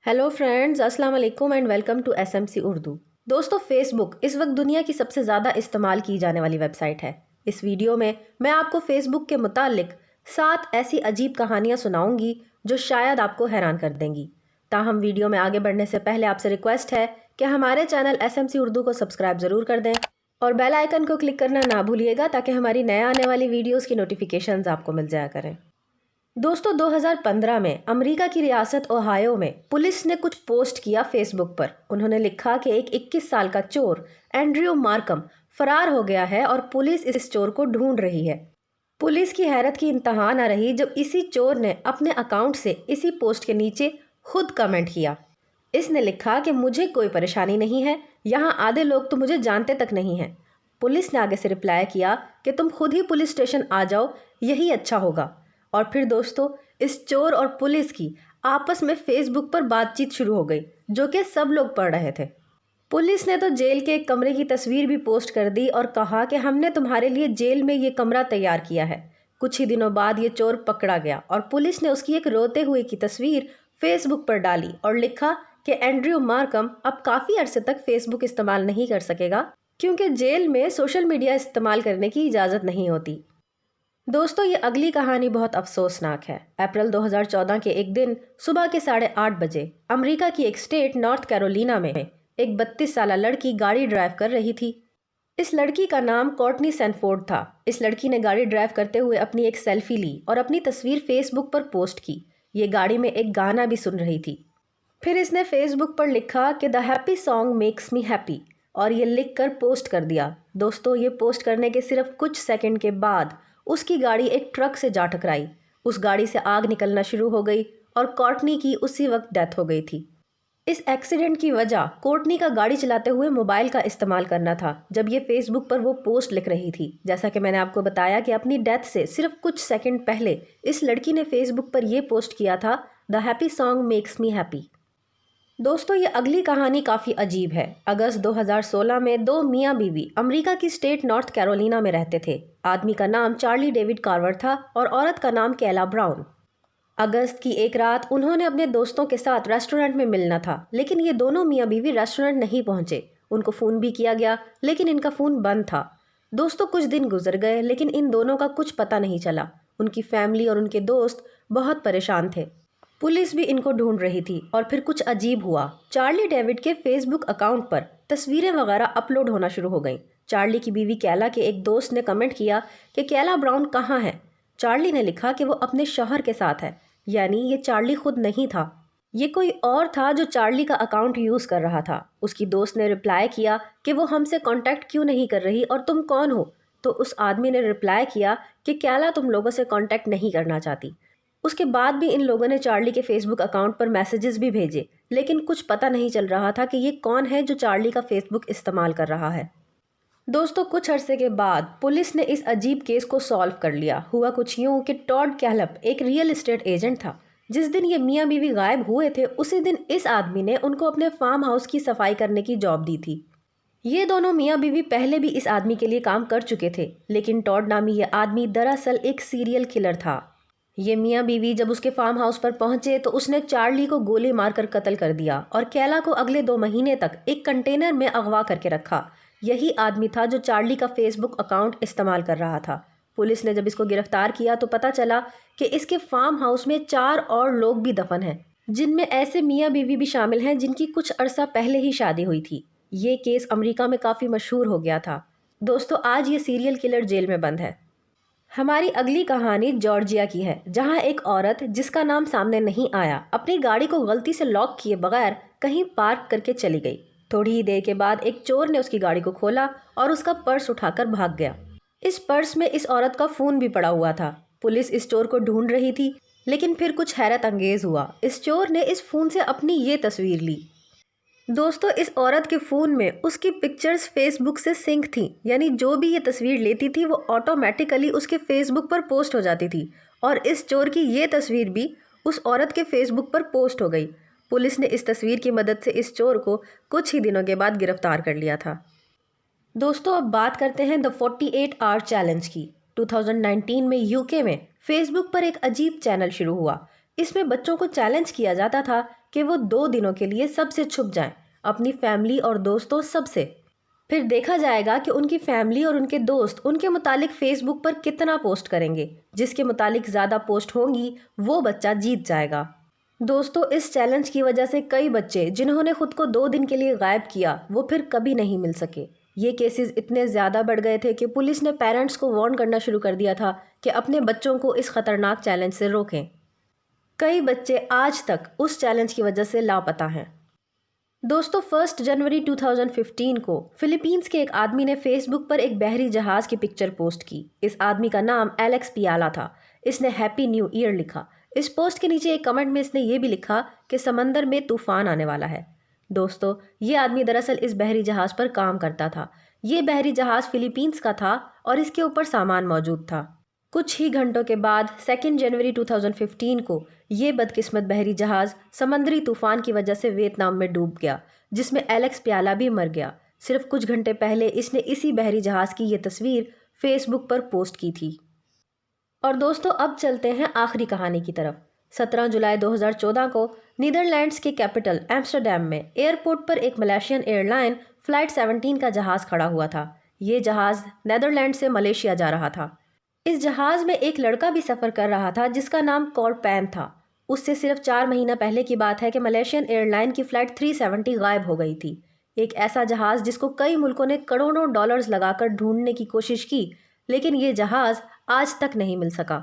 Hello friends, अस्सलाम वालेकुम and welcome to SMC Urdu. दोस्तों, फेसबुक इस वक्त दुनिया की सबसे ज़्यादा इस्तेमाल की जाने वाली वेबसाइट है। इस वीडियो में मैं आपको फेसबुक के मुतालिक 7 ऐसी अजीब कहानियाँ सुनाऊंगी जो शायद आपको हैरान कर देंगी। ताहम वीडियो में आगे बढ़ने से पहले आपसे रिक्वेस्ट है कि हमारे चैनल एसएमसी उर्दू को सब्सक्राइब ज़रूर कर दें और बेल आइकन को क्लिक करना ना भूलिएगा ताकि हमारी नए आने वाली वीडियोज़ की नोटिफिकेशंस आपको मिल जाया करें। दोस्तों, 2015 में अमेरिका की रियासत ओहायो में पुलिस ने कुछ पोस्ट किया फेसबुक पर। उन्होंने लिखा कि एक 21 साल का चोर एंड्रयू मार्कम फरार हो गया है और पुलिस इस चोर को ढूंढ रही है। पुलिस की हैरत की इंतहा न रही जब इसी चोर ने अपने अकाउंट से इसी पोस्ट के नीचे खुद कमेंट किया। इसने लिखा कि मुझे कोई परेशानी नहीं है, यहाँ आधे लोग तो मुझे जानते तक नहीं हैं। पुलिस ने आगे से रिप्लाई किया कि तुम खुद ही पुलिस स्टेशन आ जाओ, यही अच्छा होगा। और फिर दोस्तों, इस चोर और पुलिस की आपस में फेसबुक पर बातचीत शुरू हो गई, जो कि सब लोग पढ़ रहे थे। पुलिस ने तो जेल के एक कमरे की तस्वीर भी पोस्ट कर दी और कहा कि हमने तुम्हारे लिए जेल में ये कमरा तैयार किया है। कुछ ही दिनों बाद ये चोर पकड़ा गया और पुलिस ने उसकी एक रोते हुए की तस्वीर फेसबुक पर डाली और लिखा कि एंड्रयू मार्कम अब काफ़ी अरसे तक फेसबुक इस्तेमाल नहीं कर सकेगा क्योंकि जेल में सोशल मीडिया इस्तेमाल करने की इजाज़त नहीं होती। दोस्तों, ये अगली कहानी बहुत अफसोसनाक है। अप्रैल 2014 के एक दिन सुबह के 8:30 बजे अमेरिका की एक स्टेट नॉर्थ कैरोलिना में एक 32 साल लड़की गाड़ी ड्राइव कर रही थी। इस लड़की का नाम कोर्टनी सैनफोर्ड था। इस लड़की ने गाड़ी ड्राइव करते हुए अपनी एक सेल्फी ली और अपनी तस्वीर फेसबुक पर पोस्ट की। ये गाड़ी में एक गाना भी सुन रही थी। फिर इसने फेसबुक पर लिखा कि the happy song makes me happy और ये लिख कर पोस्ट कर दिया। दोस्तों, ये पोस्ट करने के सिर्फ कुछ सेकंड के बाद उसकी गाड़ी एक ट्रक से जा टकराई। उस गाड़ी से आग निकलना शुरू हो गई और कोर्टनी की उसी वक्त डेथ हो गई थी। इस एक्सीडेंट की वजह कोर्टनी का गाड़ी चलाते हुए मोबाइल का इस्तेमाल करना था जब ये फेसबुक पर वो पोस्ट लिख रही थी। जैसा कि मैंने आपको बताया कि अपनी डेथ से सिर्फ कुछ सेकंड पहले इस लड़की ने फेसबुक पर यह पोस्ट किया था, the happy song makes me happy. दोस्तों, ये अगली कहानी काफ़ी अजीब है। अगस्त 2016 में दो मियाँ बीवी अमेरिका की स्टेट नॉर्थ कैरोलिना में रहते थे। आदमी का नाम चार्ली डेविड कार्वर था और औरत का नाम कैला ब्राउन। अगस्त की एक रात उन्होंने अपने दोस्तों के साथ रेस्टोरेंट में मिलना था, लेकिन ये दोनों मियाँ बीवी रेस्टोरेंट नहीं पहुंचे। उनको फ़ोन भी किया गया लेकिन इनका फ़ोन बंद था। दोस्तों, कुछ दिन गुजर गए लेकिन इन दोनों का कुछ पता नहीं चला। उनकी फैमिली और उनके दोस्त बहुत परेशान थे। पुलिस भी इनको ढूंढ रही थी और फिर कुछ अजीब हुआ। चार्ली डेविड के फेसबुक अकाउंट पर तस्वीरें वगैरह अपलोड होना शुरू हो गईं। चार्ली की बीवी कैला के एक दोस्त ने कमेंट किया कि कैला ब्राउन कहाँ है। चार्ली ने लिखा कि वो अपने शौहर के साथ है, यानी ये चार्ली खुद नहीं था, ये कोई और था जो चार्ली का अकाउंट यूज़ कर रहा था। उसकी दोस्त ने रिप्लाई किया कि वो हमसे कांटेक्ट क्यों नहीं कर रही और तुम कौन हो। तो उस आदमी ने रिप्लाई किया कि कैला तुम लोगों से कांटेक्ट नहीं करना चाहती। उसके बाद भी इन लोगों ने चार्ली के फेसबुक अकाउंट पर मैसेजेस भी भेजे, लेकिन कुछ पता नहीं चल रहा था कि ये कौन है जो चार्ली का फेसबुक इस्तेमाल कर रहा है। दोस्तों, कुछ अरसे के बाद पुलिस ने इस अजीब केस को सॉल्व कर लिया। हुआ कुछ यूँ कि टॉड कैलप एक रियल एस्टेट एजेंट था। जिस दिन ये मियाँ बीवी गायब हुए थे उसी दिन इस आदमी ने उनको अपने फार्म हाउस की सफाई करने की जॉब दी थी। ये दोनों मियाँ बीवी पहले भी इस आदमी के लिए काम कर चुके थे, लेकिन टॉड नामी ये आदमी दरअसल एक सीरियल किलर था। ये मियाँ बीवी जब उसके फार्म हाउस पर पहुंचे तो उसने चार्ली को गोली मारकर कत्ल कर दिया और कैला को अगले 2 महीने तक एक कंटेनर में अगवा करके रखा। यही आदमी था जो चार्ली का फेसबुक अकाउंट इस्तेमाल कर रहा था। पुलिस ने जब इसको गिरफ्तार किया तो पता चला कि इसके फार्म हाउस में 4 और लोग भी दफन हैं, जिनमें ऐसे मियाँ बीवी भी शामिल हैं जिनकी कुछ अरसा पहले ही शादी हुई थी। ये केस अमेरिका में काफ़ी मशहूर हो गया था। दोस्तों, आज ये सीरियल किलर जेल में बंद है। हमारी अगली कहानी जॉर्जिया की है, जहां एक औरत जिसका नाम सामने नहीं आया अपनी गाड़ी को गलती से लॉक किए बगैर कहीं पार्क करके चली गई। थोड़ी ही देर के बाद एक चोर ने उसकी गाड़ी को खोला और उसका पर्स उठाकर भाग गया। इस पर्स में इस औरत का फ़ोन भी पड़ा हुआ था। पुलिस इस चोर को ढूंढ रही थी, लेकिन फिर कुछ हैरत अंगेज़ हुआ। इस चोर ने इस फ़ोन से अपनी ये तस्वीर ली। दोस्तों, इस औरत के फ़ोन में उसकी पिक्चर्स फेसबुक से सिंक थी, यानी जो भी ये तस्वीर लेती थी वो ऑटोमेटिकली उसके फेसबुक पर पोस्ट हो जाती थी और इस चोर की ये तस्वीर भी उस औरत के फेसबुक पर पोस्ट हो गई। पुलिस ने इस तस्वीर की मदद से इस चोर को कुछ ही दिनों के बाद गिरफ्तार कर लिया था। दोस्तों, अब बात करते हैं द 48 आवर चैलेंज की। 2019 में यूके में फेसबुक पर एक अजीब चैनल शुरू हुआ। इसमें बच्चों को चैलेंज किया जाता था کہ وہ 2 دنوں کے لیے سب سے چھپ جائیں، اپنی فیملی اور دوستوں سب سے۔ پھر دیکھا جائے گا کہ ان کی فیملی اور ان کے دوست ان کے متعلق فیس بک پر کتنا پوسٹ کریں گے۔ جس کے متعلق زیادہ پوسٹ ہوں گی وہ بچہ جیت جائے گا۔ دوستو، اس چیلنج کی وجہ سے کئی بچے جنہوں نے خود کو 2 دن کے لیے غائب کیا وہ پھر کبھی نہیں مل سکے۔ یہ کیسز اتنے زیادہ بڑھ گئے تھے کہ پولیس نے پیرنٹس کو وارن کرنا شروع کر دیا تھا کہ اپنے بچوں کو اس خطرناک چیلنج سے روکیں۔ کئی بچے آج تک اس چیلنج کی وجہ سے لاپتہ ہیں۔ دوستو، 1 جنوری 2015 کو فلیپینز کے ایک آدمی نے فیس بک پر ایک بحری جہاز کی پکچر پوسٹ کی۔ اس آدمی کا نام ایلیکس پیالا تھا۔ اس نے ہیپی نیو ایئر لکھا۔ اس پوسٹ کے نیچے ایک کمنٹ میں اس نے یہ بھی لکھا کہ سمندر میں طوفان آنے والا ہے۔ دوستو، یہ آدمی دراصل اس بحری جہاز پر کام کرتا تھا۔ یہ بحری جہاز فلیپینز کا تھا اور اس کے اوپر سامان موجود تھا۔ کچھ ہی گھنٹوں کے بعد 2 جنوری 2015 کو یہ بدقسمت بحری جہاز سمندری طوفان کی وجہ سے ویتنام میں ڈوب گیا، جس میں ایلیکس پیالا بھی مر گیا۔ صرف کچھ گھنٹے پہلے اس نے اسی بحری جہاز کی یہ تصویر فیس بک پر پوسٹ کی تھی۔ اور دوستو، اب چلتے ہیں آخری کہانی کی طرف۔ 17 جولائی 2014 کو نیدرلینڈز کے کیپٹل ایمسٹرڈیم میں ایئرپورٹ پر ایک ملیشین ایئر لائن فلائٹ 17 کا جہاز کھڑا ہوا تھا۔ یہ جہاز نیدرلینڈ سے ملیشیا جا رہا تھا۔ اس جہاز میں ایک لڑکا بھی سفر کر رہا تھا جس کا نام کورپین تھا۔ اس سے صرف 4 مہینہ پہلے کی بات ہے کہ ملیشین ایئر لائن کی فلائٹ 370 غائب ہو گئی تھی۔ ایک ایسا جہاز جس کو کئی ملکوں نے کروڑوں ڈالرز لگا کر ڈھونڈنے کی کوشش کی، لیکن یہ جہاز آج تک نہیں مل سکا۔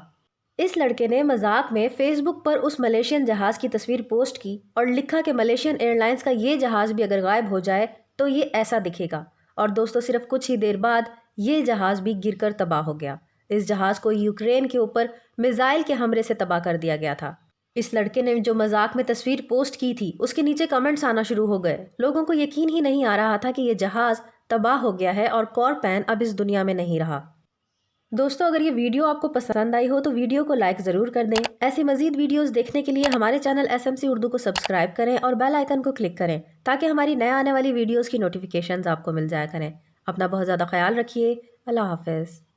اس لڑکے نے مذاق میں فیس بک پر اس ملیشین جہاز کی تصویر پوسٹ کی اور لکھا کہ ملیشین ایئر لائنز کا یہ جہاز بھی اگر غائب ہو جائے تو یہ ایسا دکھے گا۔ اور دوستو، صرف کچھ ہی دیر بعد یہ جہاز بھی گر کر تباہ ہو گیا۔ اس جہاز کو یوکرین کے اوپر میزائل کے حملے سے تباہ کر دیا گیا تھا۔ اس لڑکے نے جو مذاق میں تصویر پوسٹ کی تھی اس کے نیچے کمنٹس آنا شروع ہو گئے۔ لوگوں کو یقین ہی نہیں آ رہا تھا کہ یہ جہاز تباہ ہو گیا ہے اور کورپین اب اس دنیا میں نہیں رہا۔ دوستو، اگر یہ ویڈیو آپ کو پسند آئی ہو تو ویڈیو کو لائک ضرور کر دیں۔ ایسی مزید ویڈیوز دیکھنے کے لیے ہمارے چینل SMC اردو کو سبسکرائب کریں اور بیل آئیکن کو کلک کریں تاکہ ہماری نئے آنے والی ویڈیوز کی نوٹیفیکیشنز آپ کو مل جایا کریں۔ اپنا بہت زیادہ خیال رکھیے۔ اللہ حافظ۔